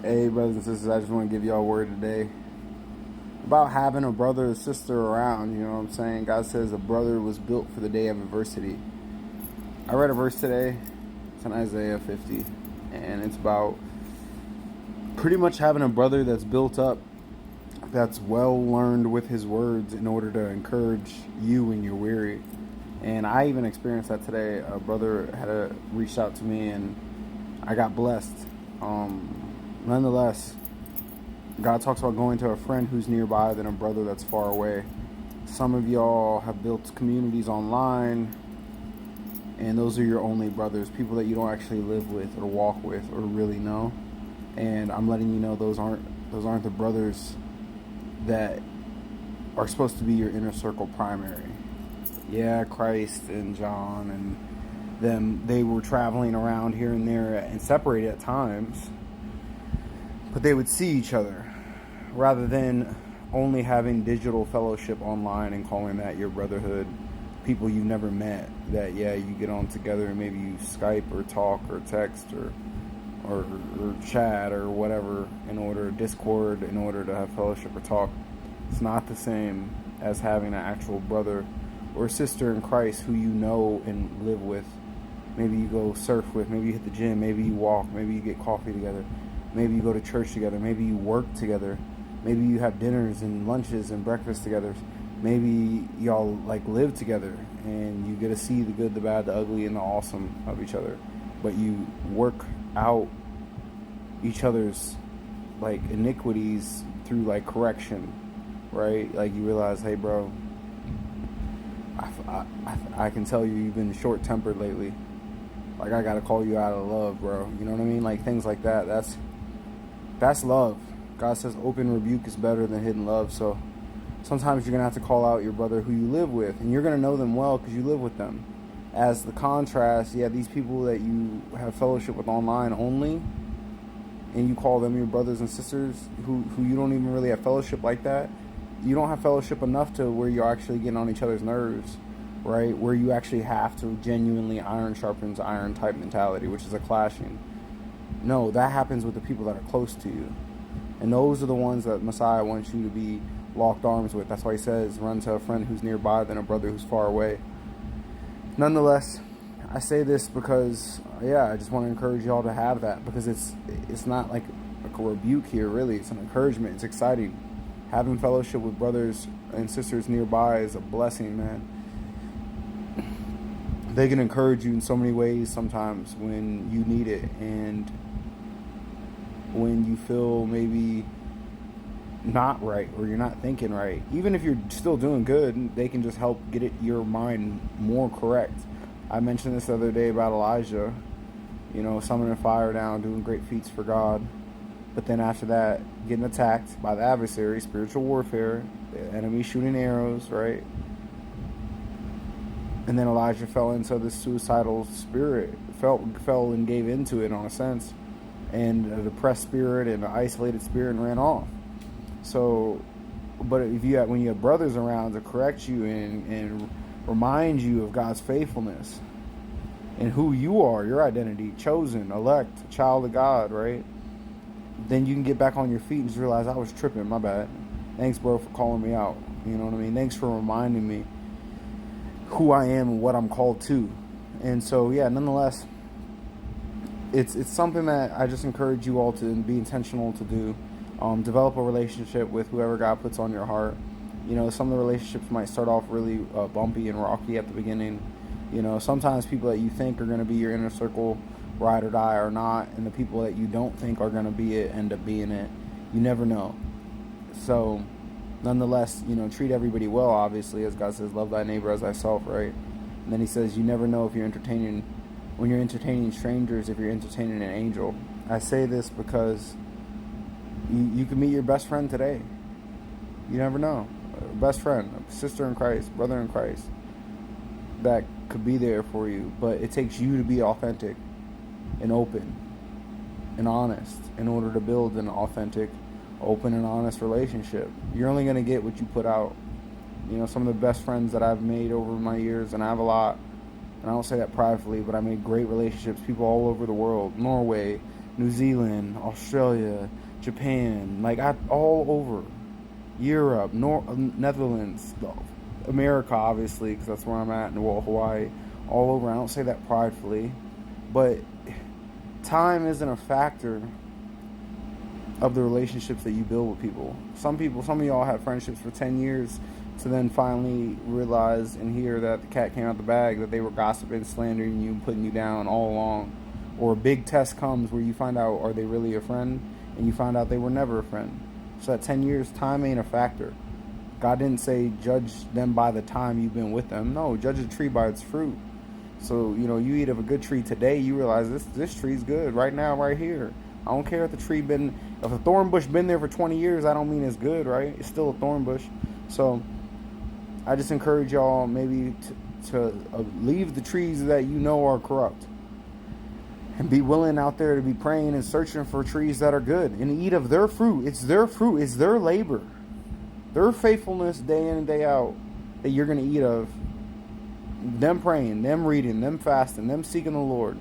Hey, brothers and sisters, I just want to give y'all a word today about having a brother or sister around. You know what I'm saying? God says a brother was built for the day of adversity. I read a verse today. It's in Isaiah 50, and it's about pretty much having a brother that's built up, that's well learned with his words in order to encourage you when you're weary. And I even experienced that today. A brother had reached out to me, and I got blessed. Nonetheless, God talks about going to a friend who's nearby than a brother that's far away. Some of y'all have built communities online, and those are your only brothers, people that you don't actually live with or walk with or really know. And I'm letting you know those aren't the brothers that are supposed to be your inner circle primary. Yeah, Christ and John and them, they were traveling around here and there and separated at times, but they would see each other rather than only having digital fellowship online and calling that your brotherhood. People you've never met that, yeah, you get on together and maybe you Skype or talk or text or chat or whatever in order, Discord, in order to have fellowship or talk. It's not the same as having an actual brother or sister in Christ who you know and live with. Maybe you go surf with, maybe you hit the gym, maybe you walk, maybe you get coffee together, maybe you go to church together, maybe you work together, maybe you have dinners and lunches and breakfast together, maybe y'all like live together and you get to see the good, the bad, the ugly, and the awesome of each other, but you work out each other's like iniquities through like correction, right? Like you realize, hey bro, I can tell you've been short-tempered lately. Like I gotta call you out of love, bro. You know what I mean? Like things like that. That's love. God says open rebuke is better than hidden love. So sometimes you're gonna have to call out your brother who you live with, and you're gonna know them well because you live with them. As the contrast, yeah, these people that you have fellowship with online only, and you call them your brothers and sisters who you don't even really have fellowship like that. You don't have fellowship enough to where you're actually getting on each other's nerves, right? Where you actually have to genuinely iron sharpens iron type mentality, which is a clashing. No, that happens with the people that are close to you. And those are the ones that Messiah wants you to be locked arms with. That's why he says, run to a friend who's nearby than a brother who's far away. Nonetheless, I say this because, yeah, I just want to encourage y'all to have that, because it's not like a rebuke here, really. It's an encouragement. It's exciting. Having fellowship with brothers and sisters nearby is a blessing, man. They can encourage you in so many ways sometimes when you need it, and when you feel maybe not right or you're not thinking right. Even if you're still doing good, they can just help get your mind more correct. I mentioned this the other day about Elijah, summoning fire down, doing great feats for God. But then after that, getting attacked by the adversary, spiritual warfare, the enemy shooting arrows, right? And then Elijah fell into this suicidal spirit, fell and gave into it in a sense, and a depressed spirit and an isolated spirit, and ran off. So, but when you have brothers around to correct you and remind you of God's faithfulness and who you are, your identity, chosen, elect, child of God, right? Then you can get back on your feet and just realize, I was tripping, my bad. Thanks, bro, for calling me out. You know what I mean? Thanks for reminding me who I am and what I'm called to. And so, yeah, nonetheless, it's something that I just encourage you all to be intentional to do. Develop a relationship with whoever God puts on your heart. Some of the relationships might start off really bumpy and rocky at the beginning. Sometimes people that you think are going to be your inner circle, ride or die, are not, and the people that you don't think are going to be it end up being it. You never know. So nonetheless, treat everybody well, obviously, as God says, love thy neighbor as thyself, right? And then he says, you never know when you're entertaining strangers, if you're entertaining an angel. I say this because you can meet your best friend today. You never know. A best friend, a sister in Christ, brother in Christ, that could be there for you. But it takes you to be authentic and open and honest in order to build an authentic, open and honest relationship. You're only going to get what you put out. Some of the best friends that I've made over my years, and I have a lot, and I don't say that pridefully, but I made great relationships, people all over the world, Norway, New Zealand, Australia, Japan, like all over, Europe, Netherlands, America, obviously, because that's where I'm at, and Hawaii, all over. I don't say that pridefully, but time isn't a factor of the relationships that you build with people. Some of y'all have friendships for 10 years to then finally realize and hear that the cat came out the bag, that they were gossiping, slandering you, putting you down all along. Or a big test comes where you find out, are they really a friend? And you find out they were never a friend. So that 10 years, time ain't a factor. God didn't say judge them by the time you've been with them. No, judge a tree by its fruit. So, you eat of a good tree today, you realize this tree's good right now, right here. I don't care if if a thorn bush been there for 20 years, I don't mean it's good, right? It's still a thorn bush. So I just encourage y'all maybe to leave the trees that are corrupt, and be willing out there to be praying and searching for trees that are good and eat of their fruit. It's their fruit. It's their labor, their faithfulness day in and day out that you're going to eat of. Them praying, them reading, them fasting, them seeking the Lord,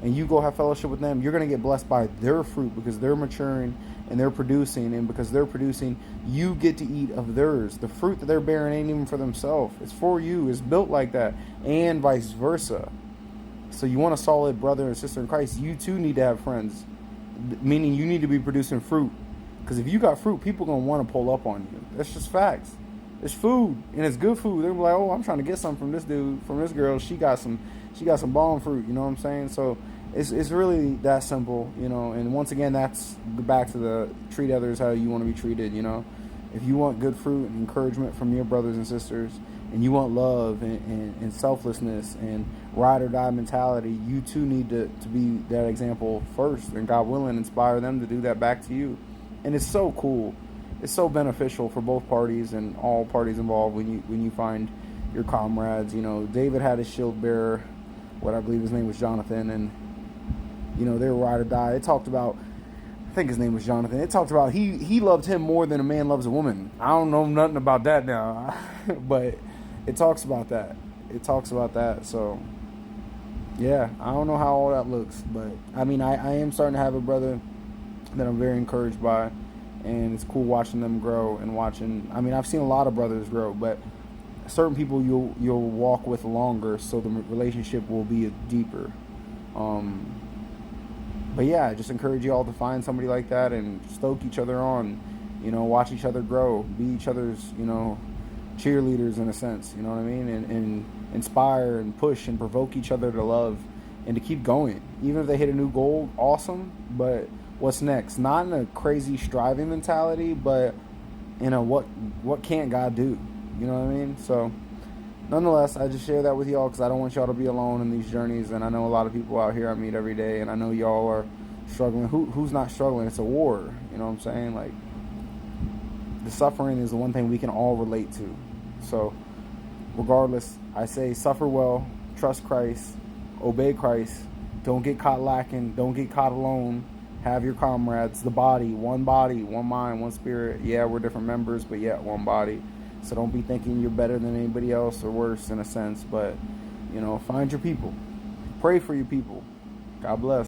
and you go have fellowship with them. You're going to get blessed by their fruit because they're maturing and they're producing, and because they're producing, you get to eat of theirs. The fruit that they're bearing ain't even for themselves. It's for you. It's built like that, and vice versa. So you want a solid brother and sister in Christ, you too need to have friends, meaning you need to be producing fruit. Because if you got fruit, people are going to want to pull up on you. That's just facts. It's food, and it's good food. They're like, oh, I'm trying to get something from this dude, from this girl. She got some bomb fruit, you know what I'm saying? So it's really that simple, and once again, that's back to the treat others how you want to be treated, If you want good fruit and encouragement from your brothers and sisters, and you want love and selflessness and ride or die mentality, you too need to be that example first, and God willing, inspire them to do that back to you. And it's so cool. It's so beneficial for both parties and all parties involved when you find your comrades. David had his shield bearer, what I believe his name was Jonathan, and they were ride or die. It talked about, I think his name was Jonathan. It talked about he loved him more than a man loves a woman. I don't know nothing about that now, but it talks about that. So yeah, I don't know how all that looks, but I mean, I am starting to have a brother that I'm very encouraged by. And it's cool watching them grow and I've seen a lot of brothers grow, but certain people you'll walk with longer, so the relationship will be deeper. But yeah, I just encourage you all to find somebody like that and stoke each other on, watch each other grow, be each other's, cheerleaders in a sense, you know what I mean? And inspire and push and provoke each other to love and to keep going. Even if they hit a new goal, awesome, but what's next? Not in a crazy striving mentality, but in a what can't God do? You know what I mean? So nonetheless, I just share that with y'all because I don't want y'all to be alone in these journeys. And I know a lot of people out here I meet every day, and I know y'all are struggling. Who's not struggling? It's a war. You know what I'm saying? Like, the suffering is the one thing we can all relate to. So regardless, I say suffer well, trust Christ, obey Christ, don't get caught lacking, don't get caught alone. Have your comrades, the body, one mind, one spirit. Yeah, we're different members, but yet one body. So don't be thinking you're better than anybody else or worse in a sense, but, find your people. Pray for your people. God bless.